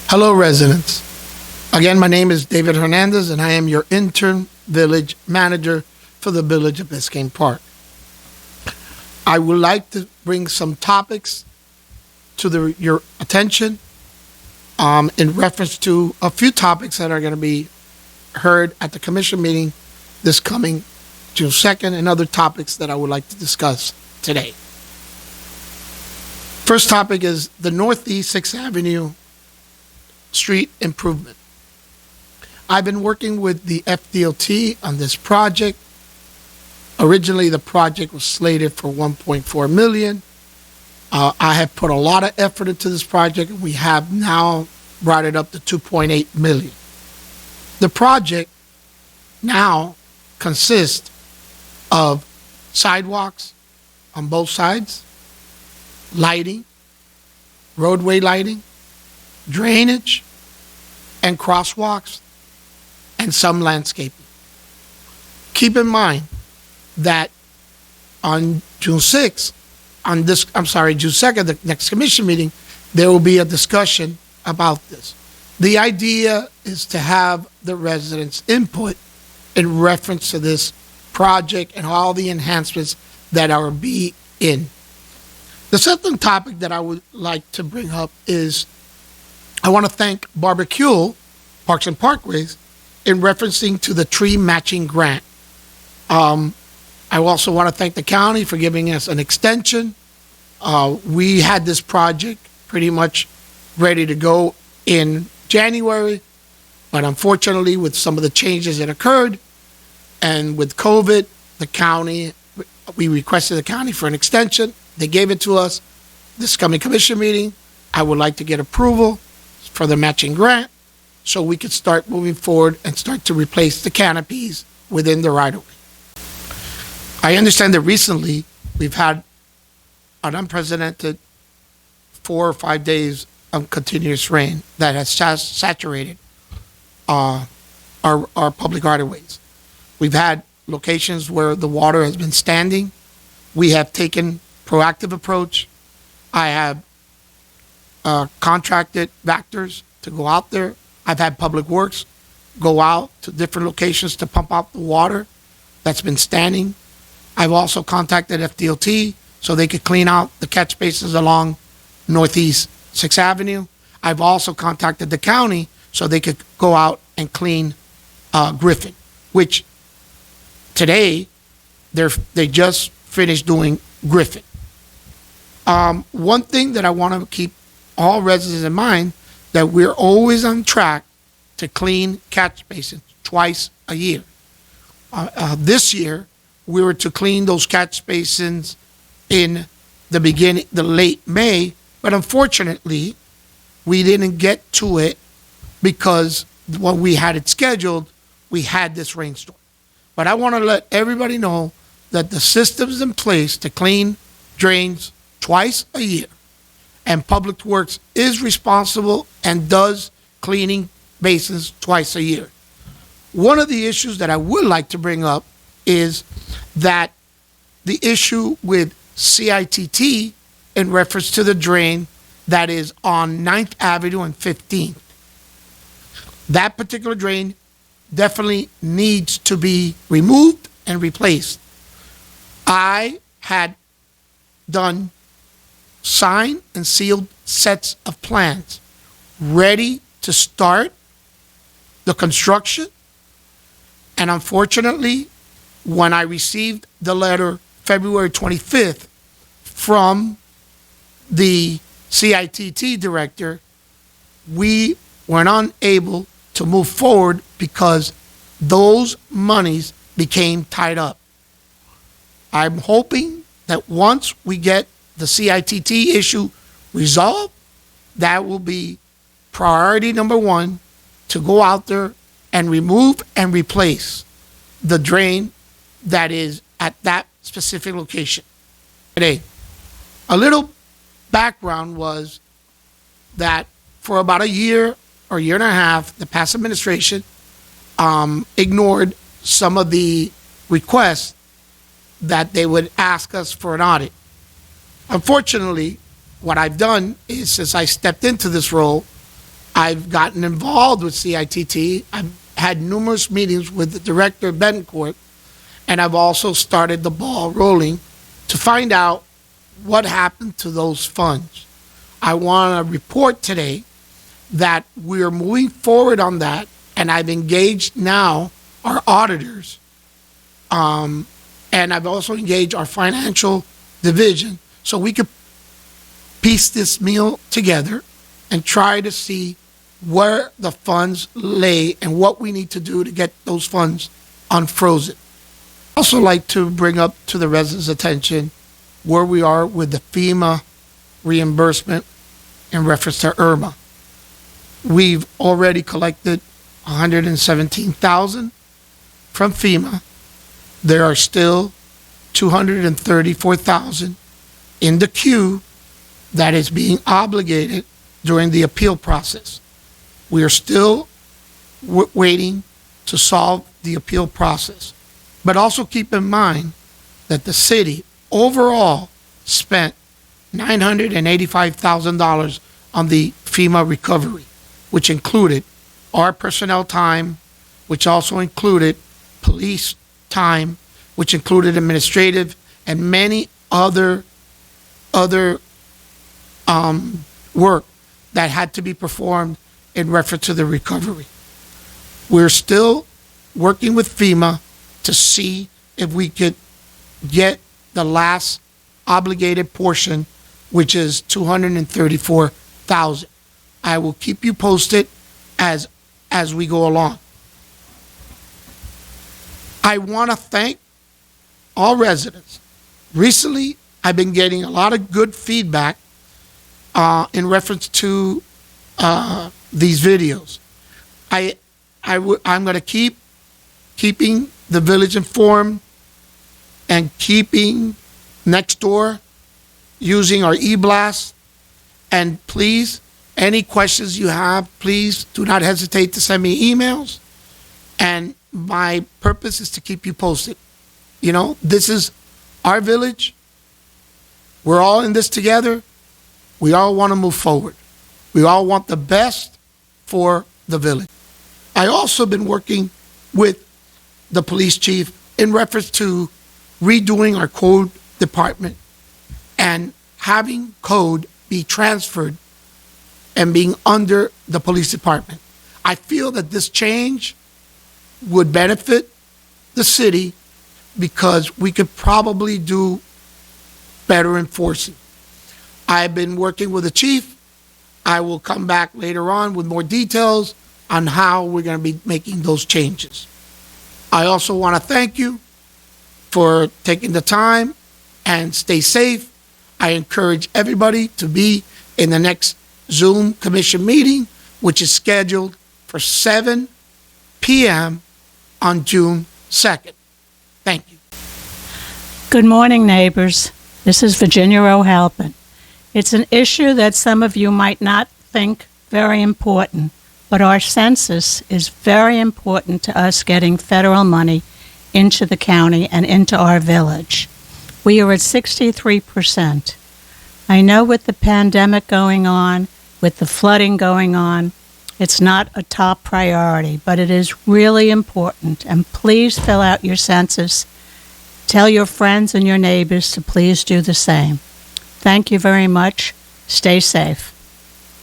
Hello, residents. Again, my name is David Hernandez, and I am your intern village manager for the village of Biscayne Park. I would like to bring some topics to your attention in reference to a few topics that are going to be heard at the commission meeting this coming June 2nd, and other topics that I would like to discuss today. First topic is the Northeast 6th Avenue street improvement. I've been working with the FDOT on this project. Originally, the project was slated for $1.4 million. I have put a lot of effort into this project, and we have now brought it up to $2.8 million. The project now consists of sidewalks on both sides, lighting, roadway lighting, drainage, and crosswalks, and some landscaping. Keep in mind that on June 2nd, the next commission meeting, there will be a discussion about this. The idea is to have the residents' input in reference to this project and all the enhancements that are being in. The second topic that I would like to bring up is I want to thank Barbecue Parks and Parkways in referencing to the tree matching grant. I also want to thank the county for giving us an extension. We had this project pretty much ready to go in January, but unfortunately, with some of the changes that occurred and with COVID, we requested the county for an extension. They gave it to us. This coming commission meeting, I would like to get approval for the matching grant so we could start moving forward and start to replace the canopies within the right-of-way. I understand that recently we've had an unprecedented 4 or 5 days of continuous rain that has saturated our public right-of-ways. We've had locations where the water has been standing. We have taken proactive approach. I have contracted vectors to go out there. I've had Public Works go out to different locations to pump out the water that's been standing. I've also contacted FDOT so they could clean out the catch basins along Northeast 6th Avenue. I've also contacted the county so they could go out and clean Griffin, which today they just finished doing Griffin. One thing that I want to keep all residents in mind, that we're always on track to clean catch basins twice a year. This year, we were to clean those catch basins in the late May, but unfortunately, we didn't get to it because when we had it scheduled, we had this rainstorm. But I want to let everybody know that the system's in place to clean drains twice a year, and Public Works is responsible and does cleaning basins twice a year. One of the issues that I would like to bring up is that the issue with CITT in reference to the drain that is on 9th Avenue and 15th. That particular drain definitely needs to be removed and replaced. I had done signed and sealed sets of plans ready to start the construction. And unfortunately, when I received the letter February 25th from the CITT director, we were unable to move forward because those monies became tied up. I'm hoping that once we get the CITT issue resolved, that will be priority number one, to go out there and remove and replace the drain that is at that specific location today. A little background was that for about a year or year and a half, the past administration ignored some of the requests that they would ask us for an audit. Unfortunately, what I've done is, since I stepped into this role, I've gotten involved with CITT. I've had numerous meetings with the director of Betancourt, and I've also started the ball rolling to find out what happened to those funds. I want to report today that we're moving forward on that, and I've engaged now our auditors, and I've also engaged our financial division so we could piece this meal together and try to see where the funds lay and what we need to do to get those funds unfrozen. I'd also like to bring up to the residents' attention where we are with the FEMA reimbursement in reference to Irma. We've already collected $117,000 from FEMA. There are still $234,000 in the queue that is being obligated during the appeal process. We are still waiting to solve the appeal process. But also keep in mind that the city overall spent $985,000 on the FEMA recovery, which included our personnel time, which also included police time, which included administrative and many other work that had to be performed in reference to the recovery. We're still working with FEMA to see if we could get the last obligated portion, which is $234,000. I will keep you posted as we go along. I want to thank all residents. Recently, I've been getting a lot of good feedback in reference to these videos. I'm going to keep keeping the village informed and keeping Nextdoor using our e-blast. And please, any questions you have, please do not hesitate to send me emails. And my purpose is to keep you posted. You know, this is our village. We're all in this together. We all want to move forward. We all want the best for the village. I also been working with the police chief in reference to redoing our code department and having code be transferred and being under the police department. I feel that this change would benefit the city because we could probably do better enforcing. I've been working with the chief. I will come back later on with more details on how we're going to be making those changes. I also want to thank you for taking the time and stay safe. I encourage everybody to be in the next Zoom commission meeting, which is scheduled for 7 p.m. on June 2nd. Thank you. Good morning, neighbors. This is Virginia O'Halpin. It's an issue that some of you might not think very important, but our census is very important to us getting federal money into the county and into our village. We are at 63%. I know with the pandemic going on, with the flooding going on, it's not a top priority, but it is really important. And please fill out your census. Tell your friends and your neighbors to please do the same. Thank you very much. Stay safe.